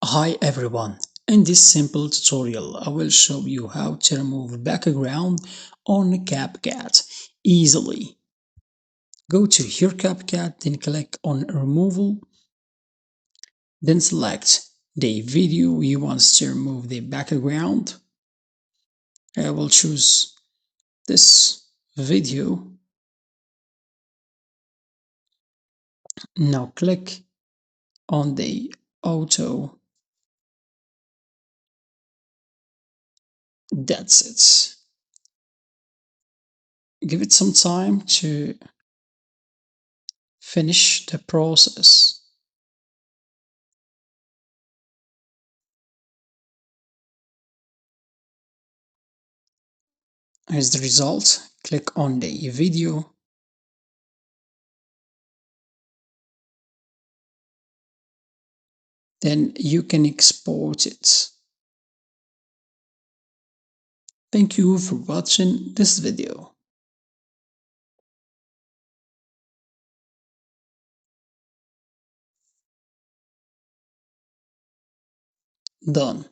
Hi everyone, in this simple tutorial I will show you how to remove background on CapCut easily. Go to your CapCut, then click on removal, then select the video you want to remove the background. I will choose this video. Now click on the auto. That's it. Give it some time to finish the process. As the result, click on the video, then you can export it. Thank you for watching this video. Done.